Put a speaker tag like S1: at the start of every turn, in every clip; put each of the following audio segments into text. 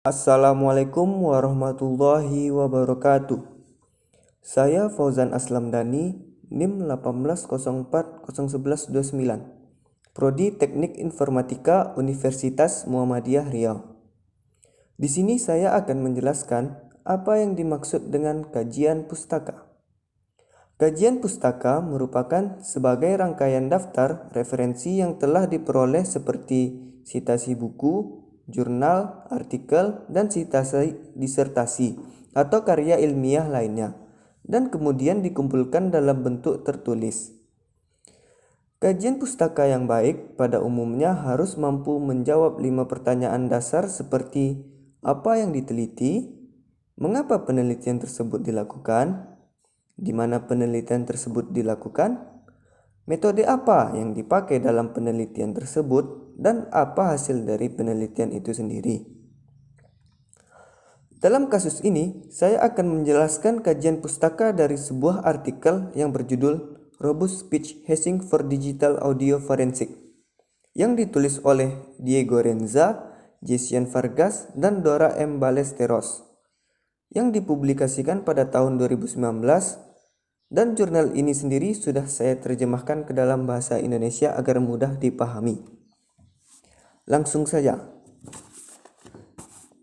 S1: Assalamualaikum warahmatullahi wabarakatuh. Saya Fauzan Aslamdani, NIM 180401129, Prodi Teknik Informatika Universitas Muhammadiyah Riau. Di sini saya akan menjelaskan apa yang dimaksud dengan kajian pustaka. Kajian pustaka merupakan sebagai rangkaian daftar referensi yang telah diperoleh seperti citasi buku, jurnal, artikel, dan citasi disertasi atau karya ilmiah lainnya, dan kemudian dikumpulkan dalam bentuk tertulis. Kajian pustaka yang baik pada umumnya harus mampu menjawab 5 pertanyaan dasar seperti apa yang diteliti, mengapa penelitian tersebut dilakukan, di mana penelitian tersebut dilakukan, metode apa yang dipakai dalam penelitian tersebut, dan apa hasil dari penelitian itu sendiri. Dalam kasus ini, saya akan menjelaskan kajian pustaka dari sebuah artikel yang berjudul Robust Speech Hashing for Digital Audio Forensic yang ditulis oleh Diego Renza, Jason Vargas, dan Dora M. Ballesteros yang dipublikasikan pada tahun 2019, dan jurnal ini sendiri sudah saya terjemahkan ke dalam bahasa Indonesia agar mudah dipahami. Langsung saja.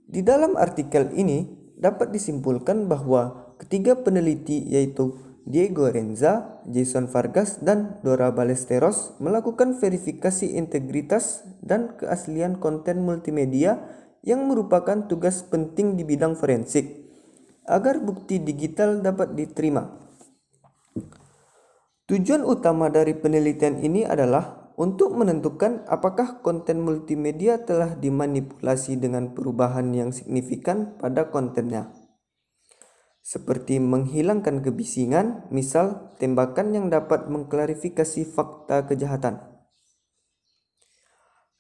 S1: Di dalam artikel ini dapat disimpulkan bahwa ketiga peneliti yaitu Diego Renza, Jason Vargas, dan Dora Ballesteros melakukan verifikasi integritas dan keaslian konten multimedia yang merupakan tugas penting di bidang forensik agar bukti digital dapat diterima. Tujuan utama dari penelitian ini adalah untuk menentukan apakah konten multimedia telah dimanipulasi dengan perubahan yang signifikan pada kontennya, seperti menghilangkan kebisingan, misal tembakan yang dapat mengklarifikasi fakta kejahatan.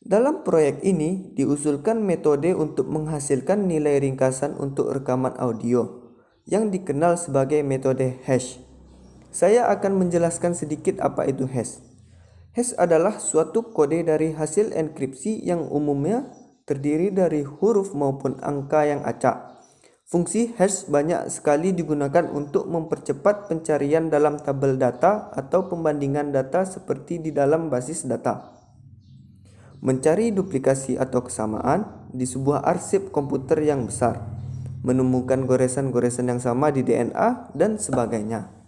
S1: Dalam proyek ini diusulkan metode untuk menghasilkan nilai ringkasan untuk rekaman audio yang dikenal sebagai metode hash. Saya akan menjelaskan sedikit apa itu hash. Hash adalah suatu kode dari hasil enkripsi yang umumnya terdiri dari huruf maupun angka yang acak. Fungsi hash banyak sekali digunakan untuk mempercepat pencarian dalam tabel data atau pembandingan data seperti di dalam basis data. Mencari duplikasi atau kesamaan di sebuah arsip komputer yang besar, menemukan goresan-goresan yang sama di DNA, dan sebagainya.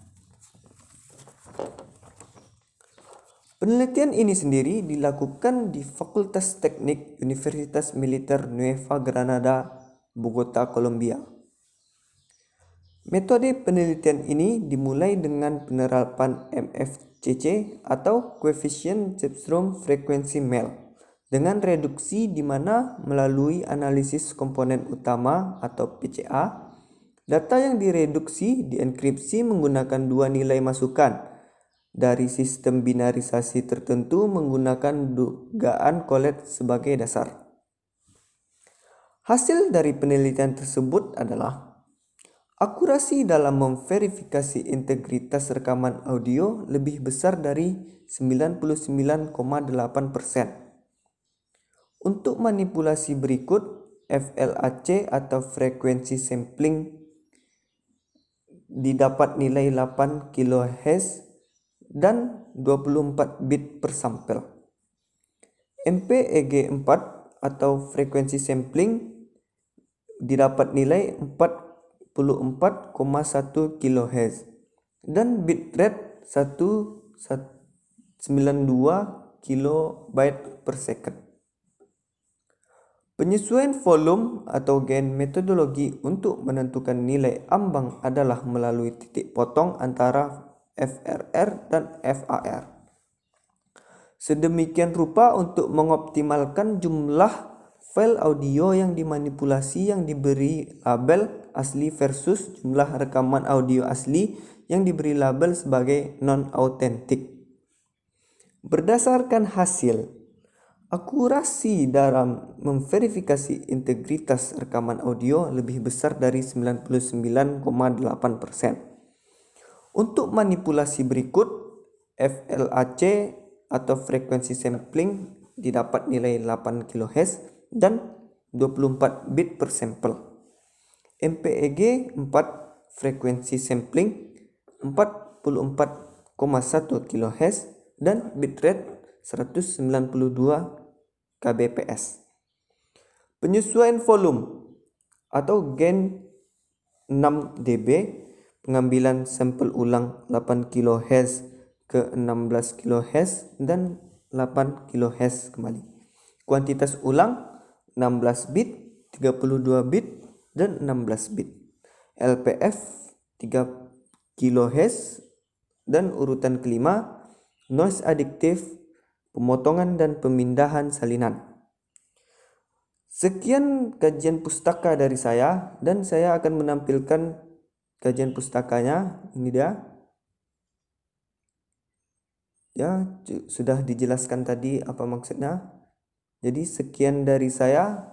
S1: Penelitian ini sendiri dilakukan di Fakultas Teknik Universitas Militer Nueva Granada, Bogota, Kolombia. Metode penelitian ini dimulai dengan penerapan MFCC atau Coefficient Cepstrom Frequency Mel dengan reduksi di mana melalui analisis komponen utama atau PCA, data yang direduksi dienkripsi menggunakan dua nilai masukan dari sistem binarisasi tertentu menggunakan dugaan Collet sebagai dasar. Hasil dari penelitian tersebut adalah akurasi dalam memverifikasi integritas rekaman audio lebih besar dari 99,8%. Untuk manipulasi berikut, FLAC atau frekuensi sampling didapat nilai 8 kHz dan 24 bit per sampel. MPEG4 atau frekuensi sampling didapat nilai 44,1 kHz dan bitrate 192 KB per second. Penyesuaian volume atau gain metodologi untuk menentukan nilai ambang adalah melalui titik potong antara FRR dan FAR. Sedemikian rupa untuk mengoptimalkan jumlah file audio yang dimanipulasi yang diberi label asli versus jumlah rekaman audio asli yang diberi label sebagai non-authentic. Berdasarkan hasil, akurasi dalam memverifikasi integritas rekaman audio lebih besar dari 99,8%. Untuk manipulasi berikut, FLAC atau frekuensi sampling didapat nilai 8 kHz dan 24 bit per sampel. MPEG 4 frekuensi sampling 44,1 kHz dan bitrate 192 kbps. Penyesuaian volume atau gain 6 dB, pengambilan sampel ulang 8 kHz ke 16 kHz dan 8 kHz kembali. Kuantitas ulang 16 bit, 32 bit, dan 16 bit. LPF 3 kHz dan urutan kelima noise additive, pemotongan dan pemindahan salinan. Sekian kajian pustaka dari saya dan saya akan menampilkan kajian pustakanya. Ini dia. Ya, sudah dijelaskan tadi apa maksudnya. Jadi sekian dari saya.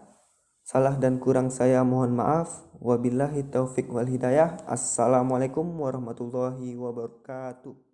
S1: Salah dan kurang saya mohon maaf. Wabillahi taufik wal hidayah. Assalamualaikum warahmatullahi wabarakatuh.